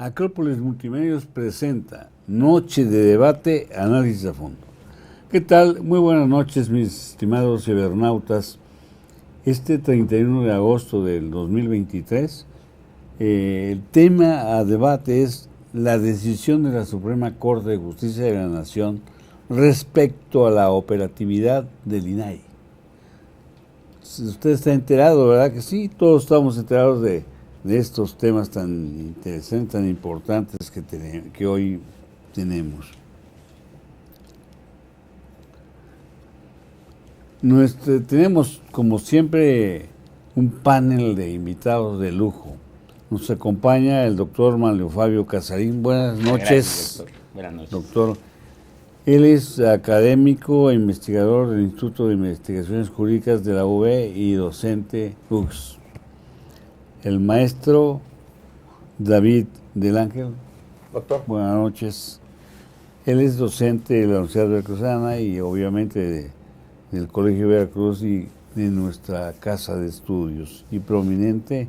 Acrópolis Multimedios presenta Noche de Debate, Análisis a Fondo. ¿Qué tal? Muy buenas noches, mis estimados cibernautas. Este 31 de agosto del 2023, el tema a debate es la decisión de la Suprema Corte de Justicia de la Nación respecto a la operatividad del INAI. Usted está enterado, ¿verdad que sí? Todos estamos enterados de estos temas tan interesantes, tan importantes que hoy tenemos. Tenemos, como siempre, un panel de invitados de lujo. Nos acompaña el doctor Manlio Fabio Casarín. Buenas noches. Gracias, doctor. Buenas noches. Doctor. Él es académico e investigador del Instituto de Investigaciones Jurídicas de la UB y docente UX. El maestro David del Ángel. Doctor. Buenas noches. Él es docente de la Universidad Veracruzana y obviamente del Colegio de Veracruz y de nuestra casa de estudios. Y prominente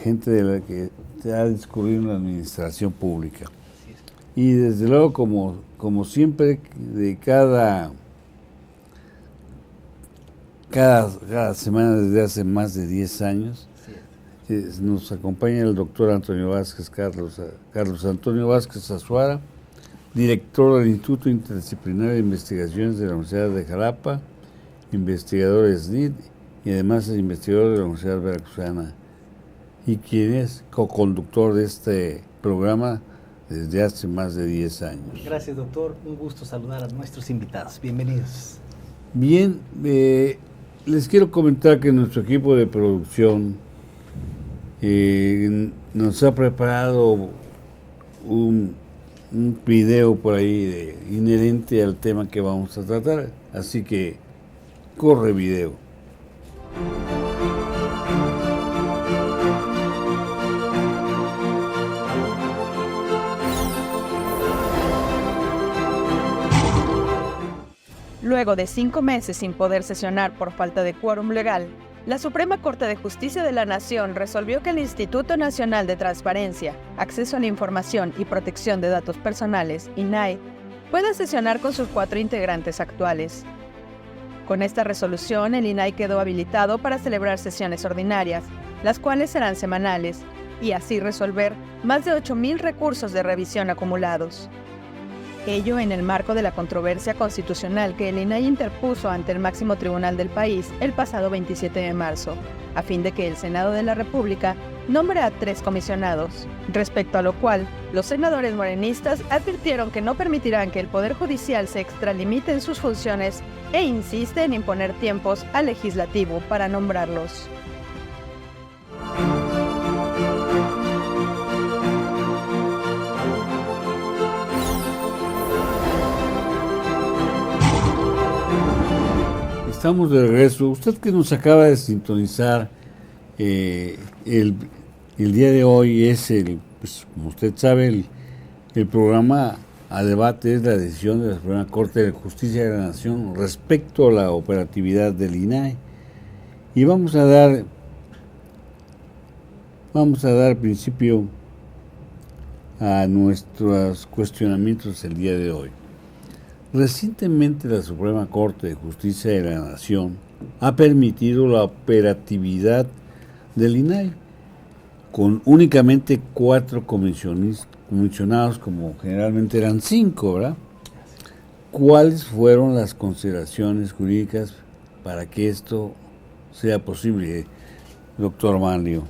gente de la que ha discurrido en la administración pública. Y desde luego, como siempre, de cada semana desde hace más de 10 años, nos acompaña el doctor Antonio Vázquez, Carlos Antonio Vázquez Azuara, director del Instituto Interdisciplinario de Investigaciones de la Universidad de Jalapa, investigador SNID y además es investigador de la Universidad Veracruzana, y quien es coconductor de este programa desde hace más de 10 años. Gracias, doctor. Un gusto saludar a nuestros invitados. Bienvenidos. Bien, les quiero comentar que nuestro equipo de producción nos ha preparado un video por ahí inherente al tema que vamos a tratar. Así que corre video. Luego de 5 meses sin poder sesionar por falta de quórum legal, la Suprema Corte de Justicia de la Nación resolvió que el Instituto Nacional de Transparencia, Acceso a la Información y Protección de Datos Personales, INAI, pueda sesionar con sus 4 integrantes actuales. Con esta resolución, el INAI quedó habilitado para celebrar sesiones ordinarias, las cuales serán semanales, y así resolver más de 8,000 recursos de revisión acumulados. Ello en el marco de la controversia constitucional que el INAI interpuso ante el máximo tribunal del país el pasado 27 de marzo, a fin de que el Senado de la República nombre a 3 comisionados, respecto a lo cual los senadores morenistas advirtieron que no permitirán que el Poder Judicial se extralimite en sus funciones e insiste en imponer tiempos al legislativo para nombrarlos. Estamos de regreso. Usted que nos acaba de sintonizar, el día de hoy es pues, como usted sabe, el programa a debate es la decisión de la Suprema Corte de Justicia de la Nación respecto a la operatividad del INAI. Y vamos a dar principio a nuestros cuestionamientos el día de hoy. Recientemente la Suprema Corte de Justicia de la Nación ha permitido la operatividad del INAI con únicamente 4 comisionados, como generalmente eran 5, ¿verdad? ¿Cuáles fueron las consideraciones jurídicas para que esto sea posible, doctor Manlio?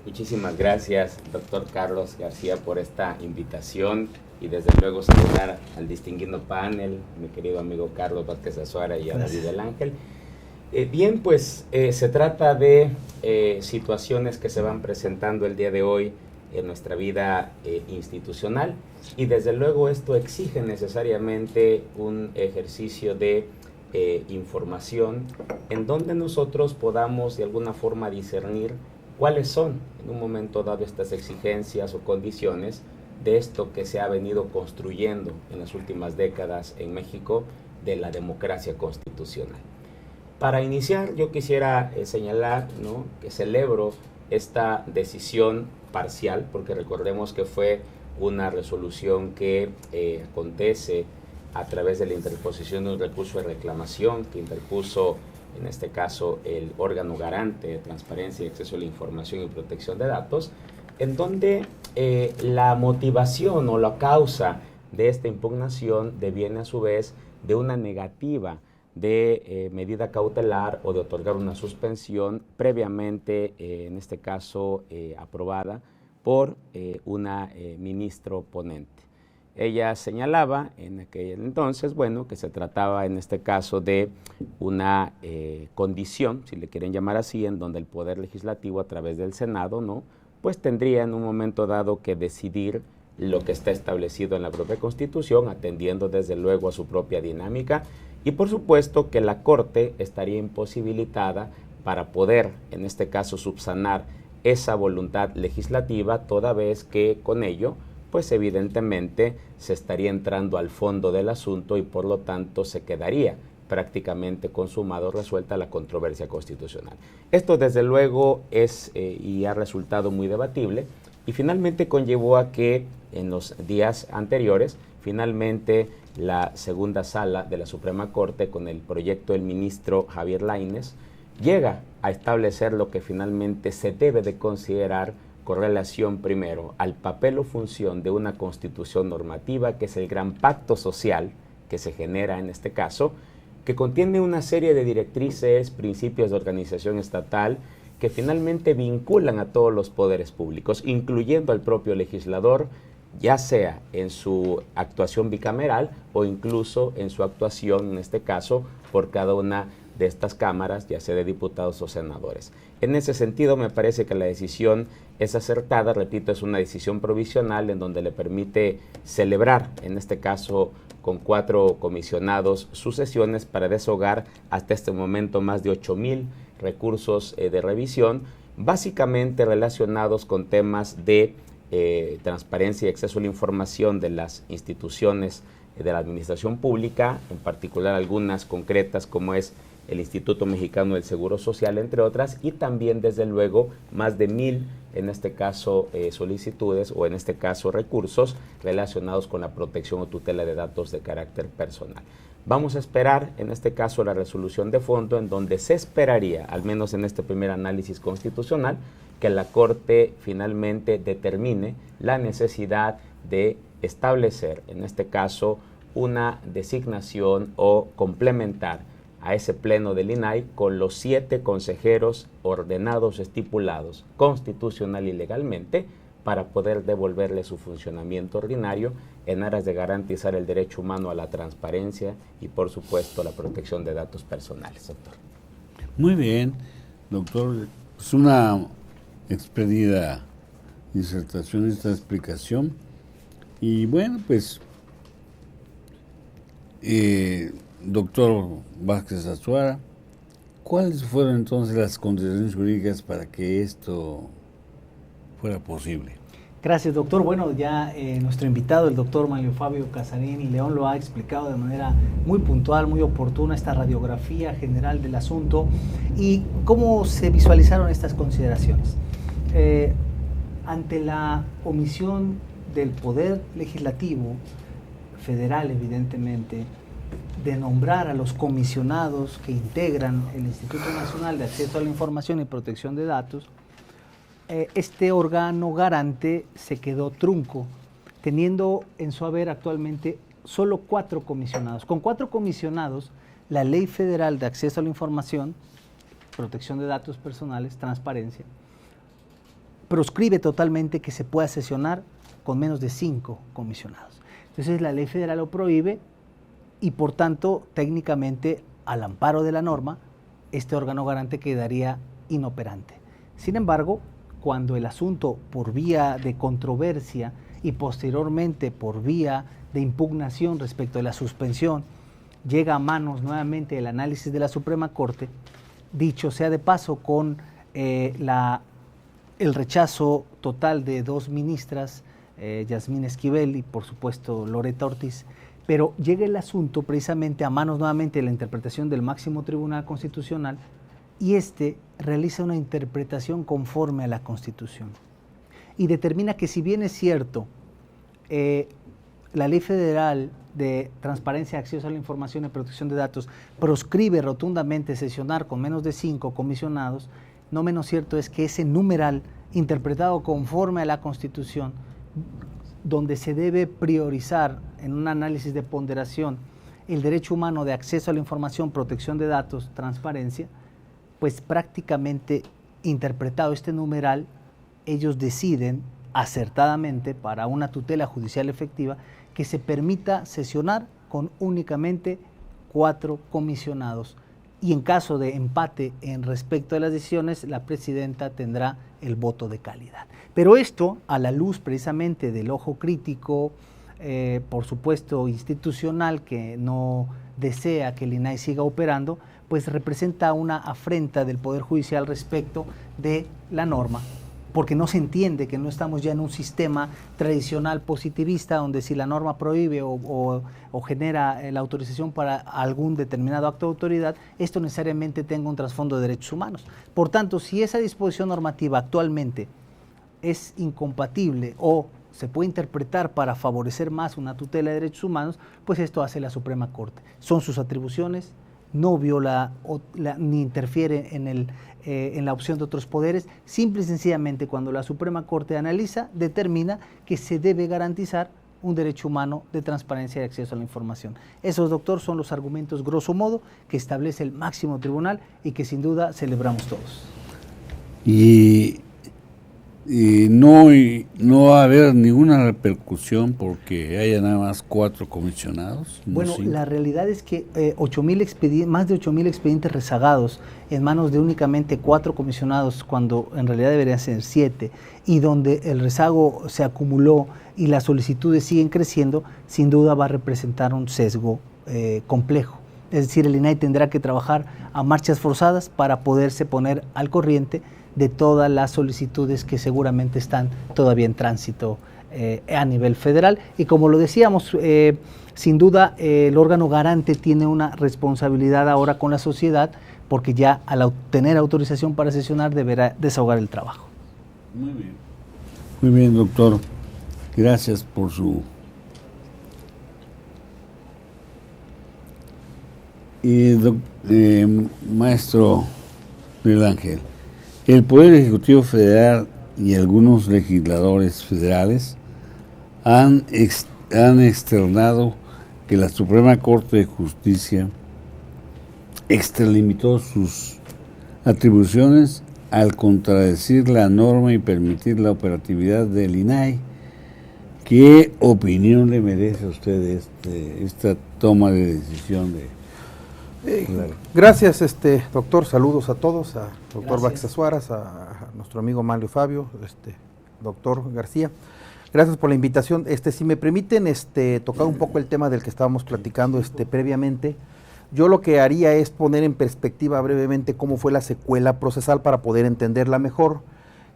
Muchísimas gracias, doctor Carlos García, por esta invitación. Y desde luego saludar al distinguido panel, mi querido amigo Carlos Vázquez Azuara y a David del Ángel. Bien, pues se trata de situaciones que se van presentando el día de hoy en nuestra vida institucional, y desde luego esto exige necesariamente un ejercicio de información en donde nosotros podamos de alguna forma discernir cuáles son en un momento dado estas exigencias o condiciones de esto que se ha venido construyendo en las últimas décadas en México de la democracia constitucional. Para iniciar, yo quisiera señalar, ¿no?, que celebro esta decisión parcial, porque recordemos que fue una resolución que acontece a través de la interposición de un recurso de reclamación que interpuso, en este caso, el órgano garante de transparencia y acceso a la información y protección de datos, en donde la motivación o la causa de esta impugnación deviene a su vez de una negativa de medida cautelar o de otorgar una suspensión previamente, en este caso, aprobada por una ministro ponente. Ella señalaba en aquel entonces, bueno, que se trataba en este caso de una condición, si le quieren llamar así, en donde el Poder Legislativo a través del Senado, ¿no?, pues tendría en un momento dado que decidir lo que está establecido en la propia Constitución, atendiendo desde luego a su propia dinámica, y por supuesto que la Corte estaría imposibilitada para poder, en este caso, subsanar esa voluntad legislativa, toda vez que con ello, pues evidentemente se estaría entrando al fondo del asunto y por lo tanto se quedaría prácticamente consumado, resuelta la controversia constitucional. Esto desde luego es y ha resultado muy debatible y finalmente conllevó a que en los días anteriores, finalmente la segunda sala de la Suprema Corte, con el proyecto del ministro Javier Lainez, llega a establecer lo que finalmente se debe de considerar con relación primero al papel o función de una constitución normativa, que es el gran pacto social que se genera en este caso, que contiene una serie de directrices, principios de organización estatal, que finalmente vinculan a todos los poderes públicos, incluyendo al propio legislador, ya sea en su actuación bicameral o incluso en su actuación, en este caso, por cada una de estas cámaras, ya sea de diputados o senadores. En ese sentido, me parece que la decisión es acertada, repito, es una decisión provisional en donde le permite celebrar, en este caso, con 4 comisionados, sus sesiones para deshogar hasta este momento más de 8,000 recursos de revisión, básicamente relacionados con temas de transparencia y acceso a la información de las instituciones de la administración pública, en particular algunas concretas como es el Instituto Mexicano del Seguro Social, entre otras, y también, desde luego, más de 1,000, en este caso, solicitudes o en este caso recursos relacionados con la protección o tutela de datos de carácter personal. Vamos a esperar, en este caso, la resolución de fondo, en donde se esperaría, al menos en este primer análisis constitucional, que la Corte finalmente determine la necesidad de establecer, en este caso, una designación o complementar a ese pleno del INAI con los 7 consejeros ordenados, estipulados constitucional y legalmente, para poder devolverle su funcionamiento ordinario en aras de garantizar el derecho humano a la transparencia y, por supuesto, la protección de datos personales, doctor. Muy bien, doctor. Es una expedida disertación, esta explicación. Y bueno, pues, doctor Vázquez Azuara, ¿cuáles fueron entonces las condiciones jurídicas para que esto fuera posible? Gracias, doctor. Bueno, ya nuestro invitado, el doctor Manlio Fabio Casarín y León, lo ha explicado de manera muy puntual, muy oportuna, esta radiografía general del asunto y cómo se visualizaron estas consideraciones. Ante la omisión del Poder Legislativo federal, evidentemente, de nombrar a los comisionados que integran el Instituto Nacional de Acceso a la Información y Protección de Datos, este órgano garante se quedó trunco, teniendo en su haber actualmente solo 4 comisionados. Con 4 comisionados, la Ley Federal de Acceso a la Información, Protección de Datos Personales, Transparencia, proscribe totalmente que se pueda sesionar con menos de 5 comisionados. Entonces la Ley Federal lo prohíbe y por tanto, técnicamente, al amparo de la norma, este órgano garante quedaría inoperante. Sin embargo, cuando el asunto por vía de controversia y posteriormente por vía de impugnación respecto de la suspensión llega a manos nuevamente del análisis de la Suprema Corte, dicho sea de paso con el rechazo total de 2 ministras, Yasmín Esquivel y por supuesto Loretta Ortiz, pero llega el asunto precisamente a manos nuevamente de la interpretación del máximo Tribunal Constitucional y realiza una interpretación conforme a la Constitución y determina que, si bien es cierto, la Ley Federal de Transparencia, Acceso a la Información y Protección de Datos proscribe rotundamente sesionar con menos de 5 comisionados, no menos cierto es que ese numeral interpretado conforme a la Constitución, donde se debe priorizar en un análisis de ponderación el derecho humano de acceso a la información, protección de datos, transparencia, pues prácticamente interpretado este numeral, ellos deciden acertadamente, para una tutela judicial efectiva, que se permita sesionar con únicamente 4 comisionados. Y en caso de empate en respecto a las decisiones, la presidenta tendrá el voto de calidad. Pero esto, a la luz precisamente del ojo crítico, por supuesto institucional, que no desea que el INAI siga operando, pues representa una afrenta del Poder Judicial respecto de la norma, porque no se entiende que no estamos ya en un sistema tradicional positivista, donde si la norma prohíbe o genera la autorización para algún determinado acto de autoridad, esto necesariamente tenga un trasfondo de derechos humanos. Por tanto, si esa disposición normativa actualmente es incompatible o se puede interpretar para favorecer más una tutela de derechos humanos, pues esto hace la Suprema Corte. Son sus atribuciones, no viola ni interfiere en la opción de otros poderes. Simple y sencillamente, cuando la Suprema Corte analiza, determina que se debe garantizar un derecho humano de transparencia y acceso a la información. Esos, doctor, son los argumentos grosso modo que establece el máximo tribunal y que sin duda celebramos todos. Y no va a haber ninguna repercusión porque haya nada más 4 comisionados. Bueno, 5. la realidad es que más de 8,000 expedientes rezagados en manos de únicamente 4 comisionados, cuando en realidad deberían ser 7, y donde el rezago se acumuló y las solicitudes siguen creciendo, sin duda va a representar un sesgo complejo. Es decir, el INAI tendrá que trabajar a marchas forzadas para poderse poner al corriente de todas las solicitudes que seguramente están todavía en tránsito a nivel federal. Y como lo decíamos, sin duda el órgano garante tiene una responsabilidad ahora con la sociedad, porque ya al obtener autorización para sesionar deberá desahogar el trabajo. Muy bien. Muy bien, doctor. Gracias por su... Maestro Miguel Ángel, el Poder Ejecutivo Federal y algunos legisladores federales han externado que la Suprema Corte de Justicia extralimitó sus atribuciones al contradecir la norma y permitir la operatividad del INAI. ¿Qué opinión le merece a usted esta toma de decisión de... Gracias, doctor. Saludos a todos, a doctor Vázquez Suárez, a nuestro amigo Manlio Fabio, doctor García. Gracias por la invitación. Si me permiten tocar un poco el tema del que estábamos platicando previamente, yo lo que haría es poner en perspectiva brevemente cómo fue la secuela procesal para poder entenderla mejor.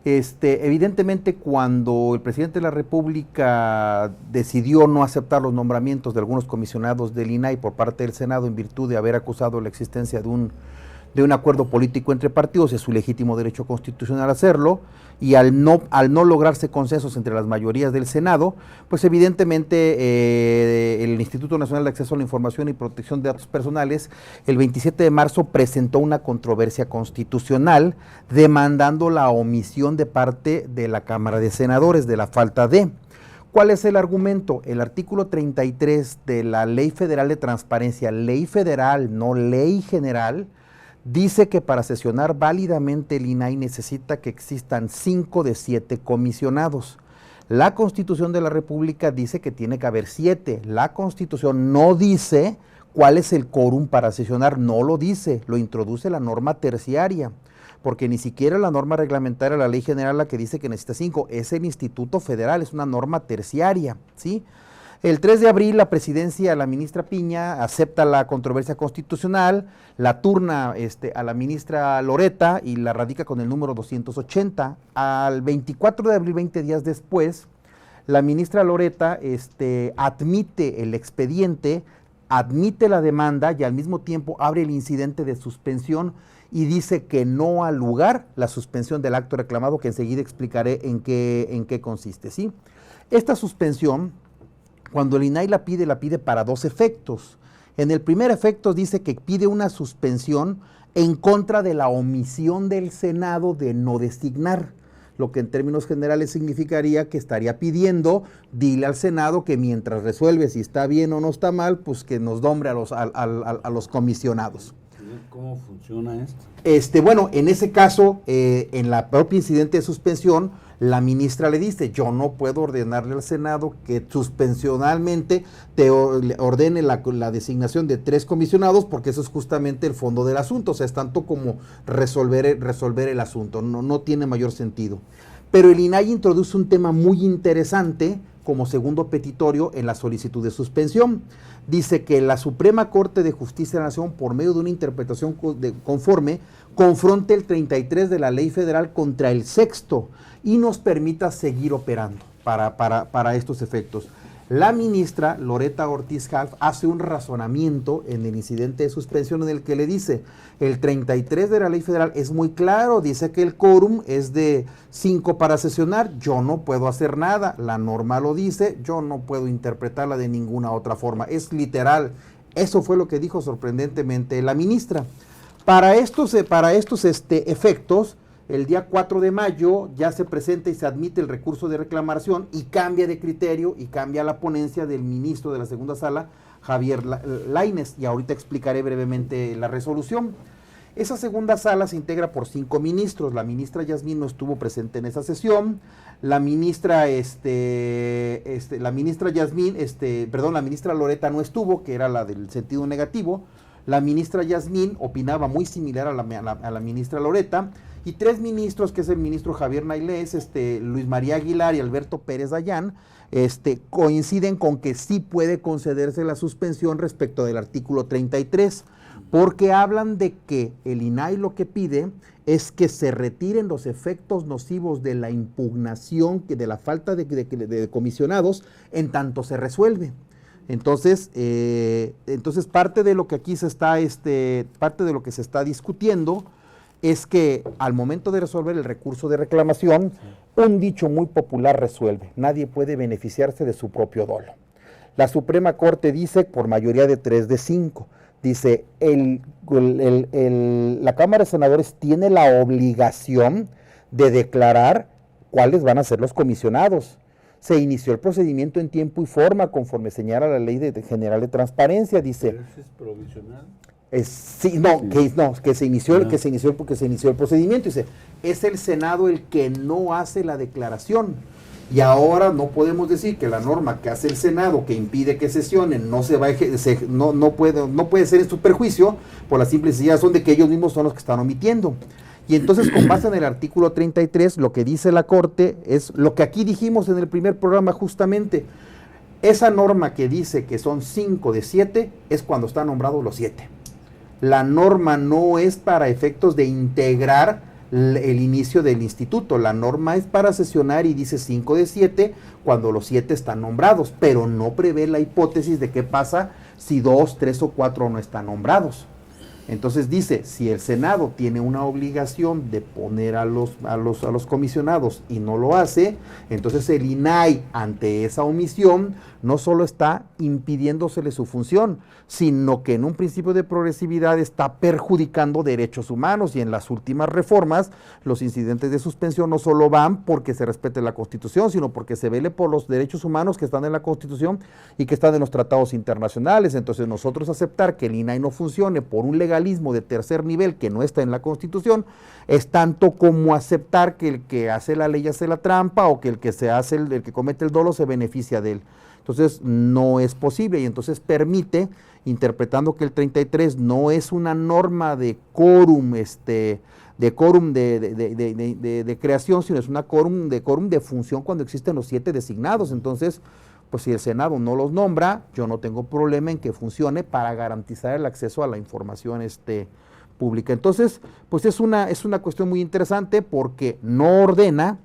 Evidentemente, cuando el presidente de la República decidió no aceptar los nombramientos de algunos comisionados del INAI por parte del Senado en virtud de haber acusado la existencia de un acuerdo político entre partidos, es su legítimo derecho constitucional hacerlo, y al no lograrse consensos entre las mayorías del Senado, pues evidentemente el Instituto Nacional de Acceso a la Información y Protección de Datos Personales el 27 de marzo presentó una controversia constitucional demandando la omisión de parte de la Cámara de Senadores de la falta de... ¿Cuál es el argumento? El artículo 33 de la Ley Federal de Transparencia, ley federal, no ley general, dice que para sesionar válidamente el INAI necesita que existan 5 de 7 comisionados. La Constitución de la República dice que tiene que haber 7. La Constitución no dice cuál es el quórum para sesionar, no lo dice, lo introduce la norma terciaria, porque ni siquiera la norma reglamentaria, la ley general, la que dice que necesita 5, es el Instituto Federal, es una norma terciaria, ¿sí? El 3 de abril la presidencia, la ministra Piña, acepta la controversia constitucional, la turna a la ministra Loreta y la radica con el número 280. Al 24 de abril, 20 días después, la ministra Loreta admite el expediente, admite la demanda y al mismo tiempo abre el incidente de suspensión y dice que no ha lugar la suspensión del acto reclamado, que enseguida explicaré en qué consiste, ¿sí? Esta suspensión, cuando el INAI la pide para dos efectos. En el primer efecto dice que pide una suspensión en contra de la omisión del Senado de no designar, lo que en términos generales significaría que estaría pidiendo, dile al Senado que mientras resuelve si está bien o no está mal, pues que nos nombre a los comisionados. ¿Cómo funciona esto? Bueno, en ese caso, en la propia incidente de suspensión, la ministra le dice, yo no puedo ordenarle al Senado que suspensionalmente te ordene la designación de 3 comisionados, porque eso es justamente el fondo del asunto, o sea, es tanto como resolver el asunto, no tiene mayor sentido. Pero el INAI introduce un tema muy interesante como segundo petitorio en la solicitud de suspensión. Dice que la Suprema Corte de Justicia de la Nación, por medio de una interpretación conforme, confronte el 33 de la Ley Federal contra el 6º y nos permita seguir operando para estos efectos. La ministra Loretta Ortiz Half hace un razonamiento en el incidente de suspensión en el que le dice, el 33 de la Ley Federal es muy claro, dice que el quórum es de 5 para sesionar, yo no puedo hacer nada, la norma lo dice, yo no puedo interpretarla de ninguna otra forma, es literal. Eso fue lo que dijo sorprendentemente la ministra. Para estos efectos, el día 4 de mayo ya se presenta y se admite el recurso de reclamación y cambia de criterio y cambia la ponencia del ministro de la segunda sala, Javier Lainez, y ahorita explicaré brevemente la resolución. Esa segunda sala se integra por 5 ministros, la ministra Yasmín no estuvo presente en esa sesión, la ministra Loretta no estuvo, que era la del sentido negativo, la ministra Yasmín opinaba muy similar a la ministra Loretta, y 3 ministros, que es el ministro Javier Nailés, Luis María Aguilar y Alberto Pérez Dayán, coinciden con que sí puede concederse la suspensión respecto del artículo 33, porque hablan de que el INAI lo que pide es que se retiren los efectos nocivos de la impugnación, de la falta de comisionados, en tanto se resuelve. Entonces parte de lo que aquí se está, parte de lo que se está discutiendo es que al momento de resolver el recurso de reclamación, un dicho muy popular resuelve, nadie puede beneficiarse de su propio dolo. La Suprema Corte dice, por mayoría de 3 de 5, dice, la Cámara de Senadores tiene la obligación de declarar cuáles van a ser los comisionados. Se inició el procedimiento en tiempo y forma, conforme señala la Ley General de Transparencia, dice. ¿Pero eso es provisional? Que se inició el procedimiento, dice, es el Senado el que no hace la declaración, y ahora no podemos decir que la norma que hace el Senado, que impide que sesionen, no puede ser en su perjuicio, por la simple y sencilla razón de que ellos mismos son los que están omitiendo. Y entonces, con base en el artículo 33, lo que dice la Corte es lo que aquí dijimos en el primer programa justamente. Esa norma que dice que son 5 de 7 es cuando están nombrados los 7. La norma no es para efectos de integrar el inicio del instituto, la norma es para sesionar y dice 5 de 7 cuando los 7 están nombrados, pero no prevé la hipótesis de qué pasa si 2, 3 o 4 no están nombrados. Entonces dice, si el Senado tiene una obligación de poner a los comisionados y no lo hace, entonces el INAI, ante esa omisión, no solo está impidiéndosele su función, sino que en un principio de progresividad está perjudicando derechos humanos, y en las últimas reformas los incidentes de suspensión no solo van porque se respete la Constitución, sino porque se vele por los derechos humanos que están en la Constitución y que están en los tratados internacionales. Entonces nosotros aceptar que el INAI no funcione por un legalismo de tercer nivel que no está en la Constitución es tanto como aceptar que el que hace la ley hace la trampa, o que el que comete el dolo se beneficia de él. Entonces no es posible, y entonces permite, interpretando que el 33 no es una norma de quórum, de creación, sino es una quórum de función cuando existen los 7 designados. Entonces, pues si el Senado no los nombra, yo no tengo problema en que funcione para garantizar el acceso a la información pública. Entonces, pues es una cuestión muy interesante, porque no ordena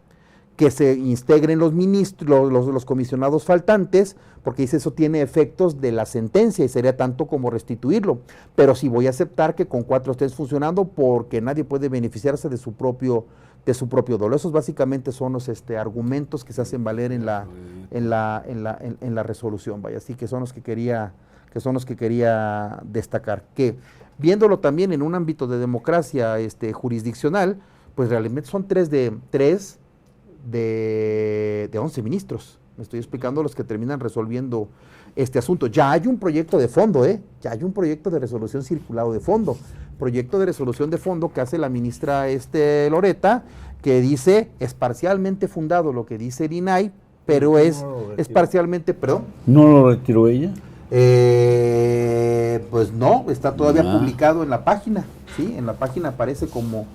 que se integren los ministros, los comisionados faltantes, porque dice eso tiene efectos de la sentencia y sería tanto como restituirlo. Pero sí voy a aceptar que con 4 estés funcionando porque nadie puede beneficiarse de su propio dolor. Esos básicamente son los argumentos que se hacen valer en la resolución, vaya, así que son los que quería destacar, que viéndolo también en un ámbito de democracia jurisdiccional, pues realmente son 3 de 11 ministros. Me estoy explicando los que terminan resolviendo este asunto. Ya hay un proyecto de fondo, ya hay un proyecto de resolución circulado de fondo. Proyecto de resolución de fondo que hace la ministra Loreta, que dice, es parcialmente fundado lo que dice el INAI, pero es parcialmente, perdón. ¿No lo retiró ella? Pues no, está todavía publicado en la página, ¿sí? En la página aparece como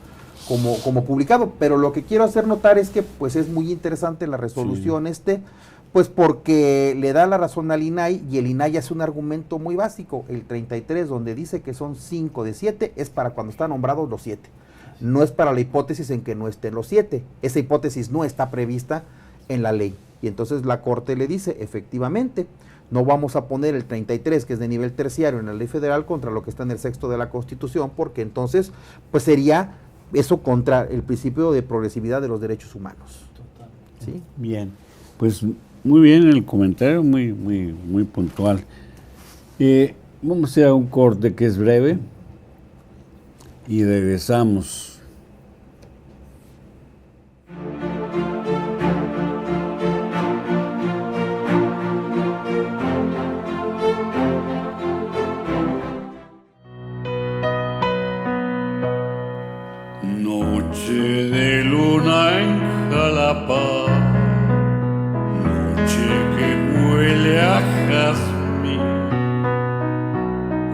publicado, pero lo que quiero hacer notar es que pues es muy interesante la resolución pues porque le da la razón al INAI y el INAI hace un argumento muy básico, el 33, donde dice que son 5 de 7, es para cuando están nombrados los 7, no es para la hipótesis en que no estén los 7, esa hipótesis no está prevista en la ley, y entonces la Corte le dice, efectivamente, no vamos a poner el 33, que es de nivel terciario en la ley federal, contra lo que está en el 6º de la Constitución, porque entonces pues sería eso contra el principio de progresividad de los derechos humanos. ¿Sí? Bien, pues muy bien el comentario, muy puntual. Vamos a hacer un corte que es breve y regresamos. Noche de luna en Jalapa, noche que huele a jazmín,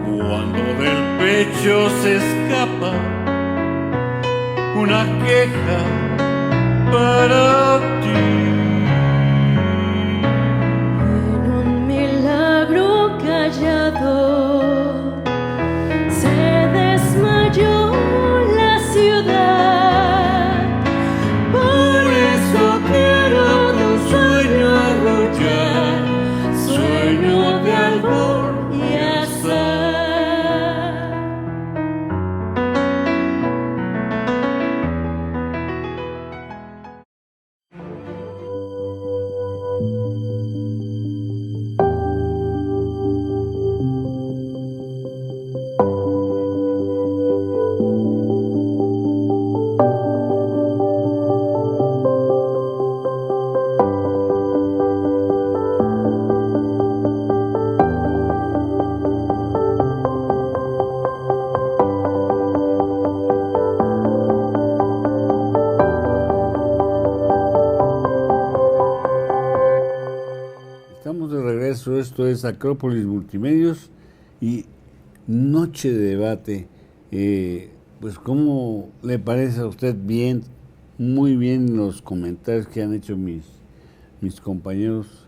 cuando del pecho se escapa una queja para ti. En un milagro callado se desmayó la ciudad, por eso quiero de un sueño arrullar, sueño de albor y azar. Esto es Acrópolis Multimedios y Noche de Debate. Pues, ¿cómo le parece a usted? Bien, muy bien los comentarios que han hecho mis compañeros,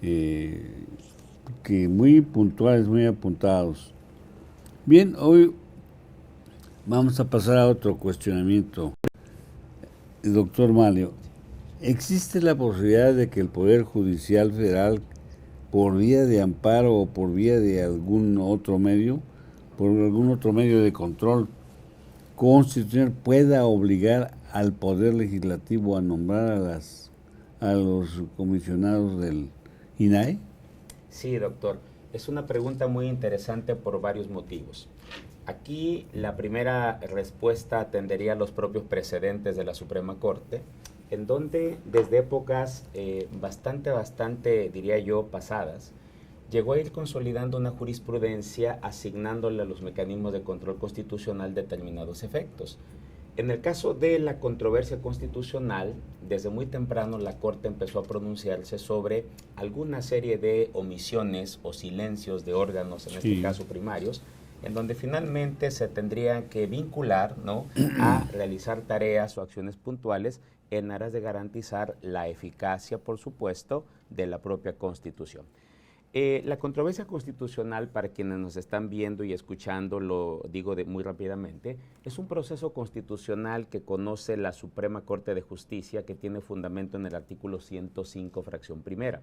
que muy puntuales, muy apuntados. Bien, hoy vamos a pasar a otro cuestionamiento. Doctor Malio, ¿existe la posibilidad de que el Poder Judicial Federal, por vía de amparo o por vía de algún otro medio de control constitucional, pueda obligar al Poder Legislativo a nombrar a los comisionados del INAI? Sí, doctor. Es una pregunta muy interesante por varios motivos. Aquí la primera respuesta atendería a los propios precedentes de la Suprema Corte, en donde desde épocas bastante, diría yo, pasadas, llegó a ir consolidando una jurisprudencia asignándole a los mecanismos de control constitucional determinados efectos. En el caso de la controversia constitucional, desde muy temprano la Corte empezó a pronunciarse sobre alguna serie de omisiones o silencios de órganos, en este caso primarios, en donde finalmente se tendrían que vincular, ¿no?, a realizar tareas o acciones puntuales en aras de garantizar la eficacia, por supuesto, de la propia Constitución. La controversia constitucional, para quienes nos están viendo y escuchando, lo digo muy rápidamente, es un proceso constitucional que conoce la Suprema Corte de Justicia, que tiene fundamento en el artículo 105, fracción primera.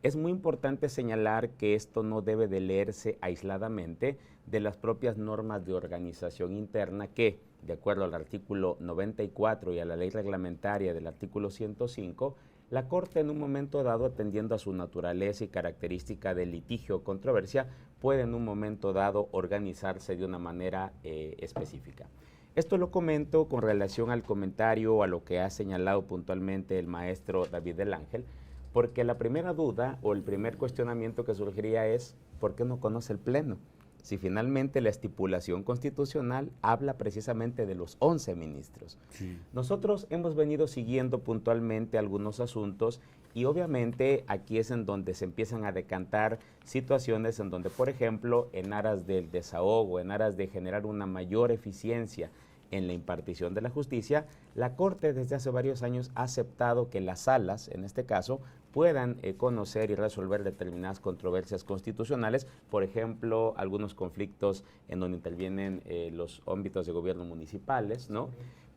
Es muy importante señalar que esto no debe de leerse aisladamente de las propias normas de organización interna que, de acuerdo al artículo 94 y a la ley reglamentaria del artículo 105, la Corte en un momento dado, atendiendo a su naturaleza y característica de litigio o controversia, puede en un momento dado organizarse de una manera específica. Esto lo comento con relación al comentario o a lo que ha señalado puntualmente el maestro David del Ángel, porque la primera duda o el primer cuestionamiento que surgiría es ¿por qué no conoce el Pleno? Si finalmente la estipulación constitucional habla precisamente de los 11 ministros. Sí. Nosotros hemos venido siguiendo puntualmente algunos asuntos y obviamente aquí es en donde se empiezan a decantar situaciones en donde, por ejemplo, en aras del desahogo, en aras de generar una mayor eficiencia en la impartición de la justicia, la Corte desde hace varios años ha aceptado que las salas, en este caso, puedan conocer y resolver determinadas controversias constitucionales, por ejemplo, algunos conflictos en donde intervienen los ámbitos de gobierno municipales, ¿no?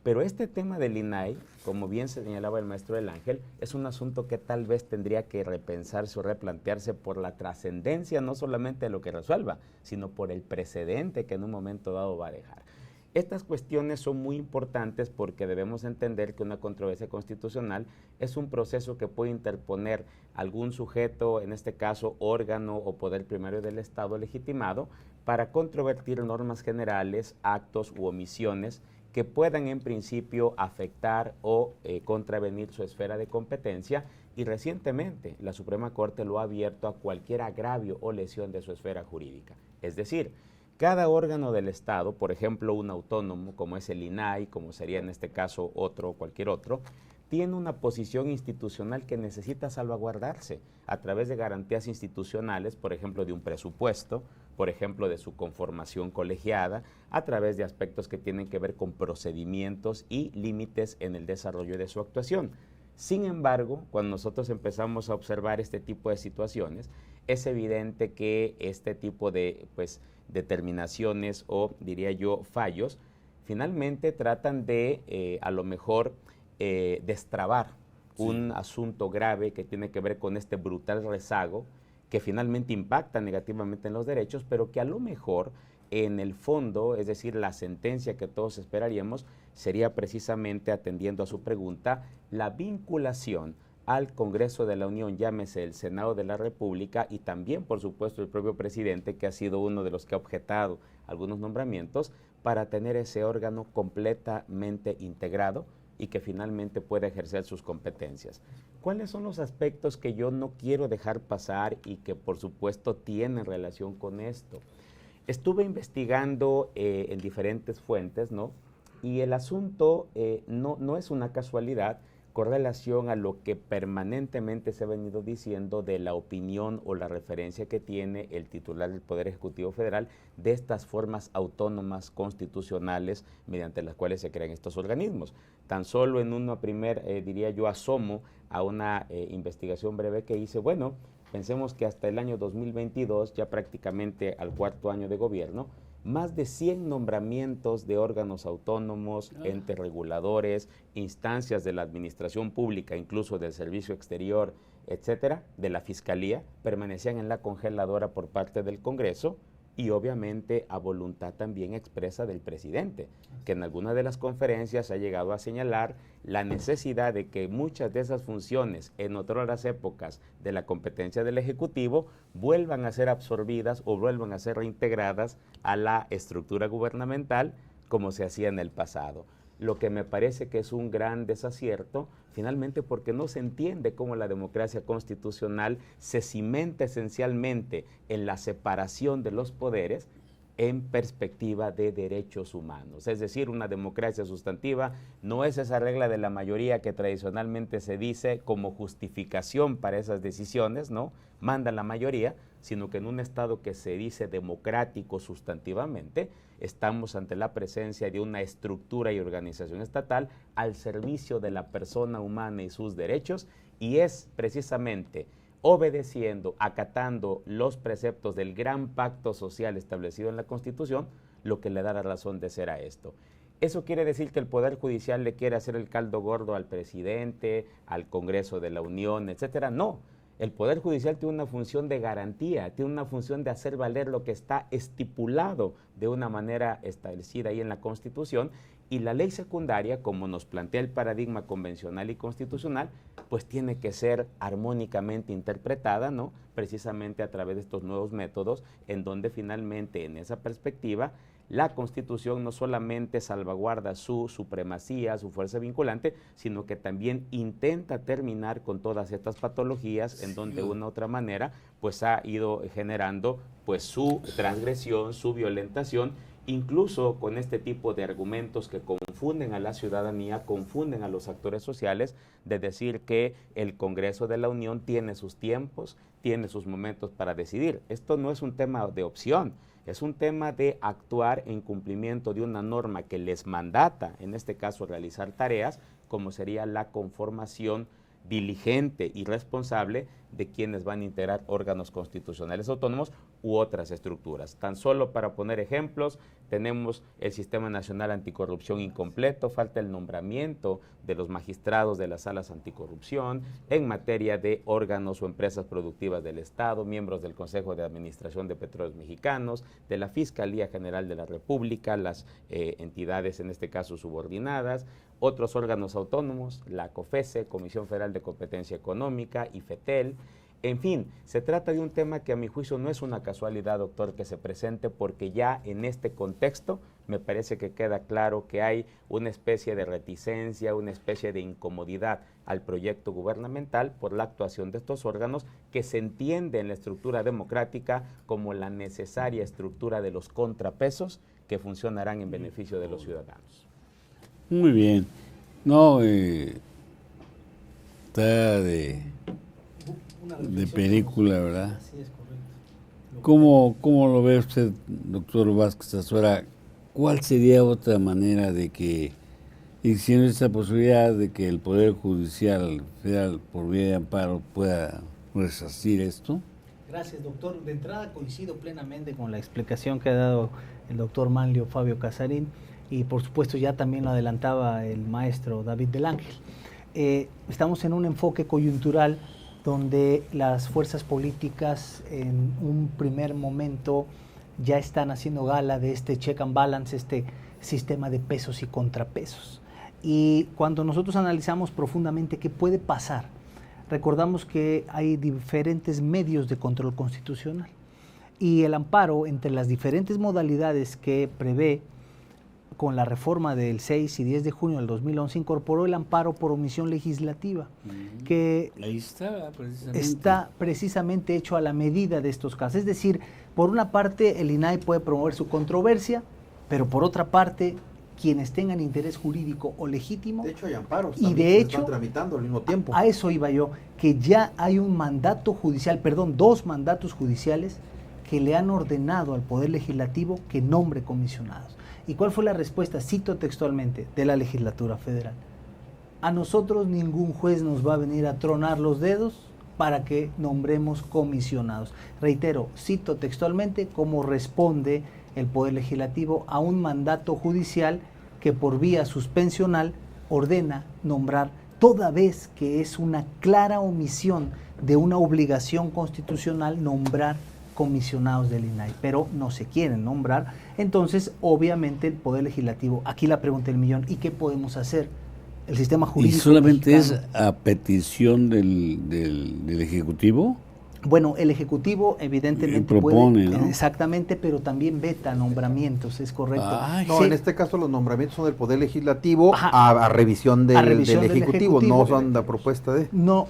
Pero este tema del INAI, como bien señalaba el maestro del Ángel, es un asunto que tal vez tendría que repensarse o replantearse por la trascendencia, no solamente de lo que resuelva, sino por el precedente que en un momento dado va a dejar. Estas cuestiones son muy importantes porque debemos entender que una controversia constitucional es un proceso que puede interponer algún sujeto, en este caso órgano o poder primario del Estado legitimado, para controvertir normas generales, actos u omisiones que puedan en principio afectar o contravenir su esfera de competencia, y recientemente la Suprema Corte lo ha abierto a cualquier agravio o lesión de su esfera jurídica. Es decir, cada órgano del Estado, por ejemplo un autónomo como es el INAI, como sería en este caso otro o cualquier otro, tiene una posición institucional que necesita salvaguardarse a través de garantías institucionales, por ejemplo de un presupuesto, por ejemplo de su conformación colegiada, a través de aspectos que tienen que ver con procedimientos y límites en el desarrollo de su actuación. Sin embargo, cuando nosotros empezamos a observar este tipo de situaciones, es evidente que este tipo de determinaciones o, diría yo, fallos, finalmente tratan de, a lo mejor, destrabar un asunto grave que tiene que ver con este brutal rezago que finalmente impacta negativamente en los derechos, pero que a lo mejor en el fondo, es decir, la sentencia que todos esperaríamos, sería precisamente, atendiendo a su pregunta, la vinculación al Congreso de la Unión, llámese el Senado de la República, y también, por supuesto, el propio presidente, que ha sido uno de los que ha objetado algunos nombramientos, para tener ese órgano completamente integrado y que finalmente pueda ejercer sus competencias. ¿Cuáles son los aspectos que yo no quiero dejar pasar y que, por supuesto, tienen relación con esto? Estuve investigando en diferentes fuentes, ¿no? Y el asunto no es una casualidad con relación a lo que permanentemente se ha venido diciendo de la opinión o la referencia que tiene el titular del Poder Ejecutivo Federal de estas formas autónomas constitucionales mediante las cuales se crean estos organismos. Tan solo en una diría yo, asomo a una investigación breve que hice, bueno, pensemos que hasta el año 2022, ya prácticamente al cuarto año de gobierno, más de 100 nombramientos de órganos autónomos, entes reguladores, instancias de la administración pública, incluso del servicio exterior, etcétera, de la Fiscalía, permanecían en la congeladora por parte del Congreso y obviamente a voluntad también expresa del presidente, que en alguna de las conferencias ha llegado a señalar la necesidad de que muchas de esas funciones en otras épocas de la competencia del Ejecutivo vuelvan a ser absorbidas o vuelvan a ser reintegradas a la estructura gubernamental como se hacía en el pasado. Lo que me parece que es un gran desacierto, finalmente porque no se entiende cómo la democracia constitucional se cimenta esencialmente en la separación de los poderes en perspectiva de derechos humanos. Es decir, una democracia sustantiva no es esa regla de la mayoría que tradicionalmente se dice como justificación para esas decisiones, ¿no? Manda la mayoría, sino que en un Estado que se dice democrático sustantivamente, estamos ante la presencia de una estructura y organización estatal al servicio de la persona humana y sus derechos, y es precisamente obedeciendo, acatando los preceptos del gran pacto social establecido en la Constitución, lo que le da la razón de ser a esto. ¿Eso quiere decir que el Poder Judicial le quiere hacer el caldo gordo al presidente, al Congreso de la Unión, etcétera? No. El Poder Judicial tiene una función de garantía, tiene una función de hacer valer lo que está estipulado de una manera establecida ahí en la Constitución, y la ley secundaria, como nos plantea el paradigma convencional y constitucional, pues tiene que ser armónicamente interpretada, ¿no? Precisamente a través de estos nuevos métodos, en donde finalmente, en esa perspectiva, la Constitución no solamente salvaguarda su supremacía, su fuerza vinculante, sino que también intenta terminar con todas estas patologías en donde de una u otra manera pues ha ido generando pues su transgresión, su violentación, incluso con este tipo de argumentos que confunden a la ciudadanía, confunden a los actores sociales, de decir que el Congreso de la Unión tiene sus tiempos, tiene sus momentos para decidir. Esto no es un tema de opción, es un tema de actuar en cumplimiento de una norma que les mandata, en este caso realizar tareas, como sería la conformación diligente y responsable de quienes van a integrar órganos constitucionales autónomos u otras estructuras. Tan solo para poner ejemplos, tenemos el Sistema Nacional Anticorrupción incompleto, falta el nombramiento de los magistrados de las salas anticorrupción en materia de órganos o empresas productivas del Estado, miembros del Consejo de Administración de Petróleos Mexicanos, de la Fiscalía General de la República, las entidades en este caso subordinadas, otros órganos autónomos, la COFESE, Comisión Federal de Competencia Económica, IFETEL. En fin, se trata de un tema que a mi juicio no es una casualidad, doctor, que se presente, porque ya en este contexto me parece que queda claro que hay una especie de reticencia, una especie de incomodidad al proyecto gubernamental por la actuación de estos órganos, que se entiende en la estructura democrática como la necesaria estructura de los contrapesos que funcionarán en beneficio de los ciudadanos. Muy bien. No, está de película, ¿verdad? Así es, correcto. ¿Cómo lo ve usted, doctor Vázquez Azuara? ¿Cuál sería otra manera de que, existiendo esta posibilidad de que el Poder Judicial Federal, por vía de amparo, pueda resarcir esto? Gracias, doctor. De entrada coincido plenamente con la explicación que ha dado el doctor Manlio Fabio Casarín, y por supuesto ya también lo adelantaba el maestro David del Ángel. Estamos en un enfoque coyuntural donde las fuerzas políticas en un primer momento ya están haciendo gala de este check and balance, este sistema de pesos y contrapesos. Y cuando nosotros analizamos profundamente qué puede pasar, recordamos que hay diferentes medios de control constitucional, y el amparo, entre las diferentes modalidades que prevé con la reforma del 6 y 10 de junio del 2011, incorporó el amparo por omisión legislativa, que ahí está precisamente hecho a la medida de estos casos. Es decir, por una parte el INAI puede promover su controversia, pero por otra parte, quienes tengan interés jurídico o legítimo, de hecho hay amparos y de hecho están tramitando al mismo tiempo. A eso iba yo, que ya hay un mandato judicial, dos mandatos judiciales que le han ordenado al Poder Legislativo que nombre comisionados. ¿Y cuál fue la respuesta? Cito textualmente, de la Legislatura Federal: a nosotros ningún juez nos va a venir a tronar los dedos para que nombremos comisionados. Reitero, cito textualmente cómo responde el Poder Legislativo a un mandato judicial que por vía suspensional ordena nombrar, toda vez que es una clara omisión de una obligación constitucional nombrar comisionados del INAI, pero no se quieren nombrar. Entonces, obviamente, el Poder Legislativo, aquí la pregunta del millón: ¿y qué podemos hacer? El sistema jurídico. ¿Y solamente mexicano, es a petición del Ejecutivo? Bueno, el Ejecutivo evidentemente propone, puede, ¿no? Exactamente, pero también veta nombramientos, es correcto. Ay, No, sí. en este caso los nombramientos son del Poder Legislativo Ajá. a revisión del del Ejecutivo, Ejecutivo. no son la propuesta de... No,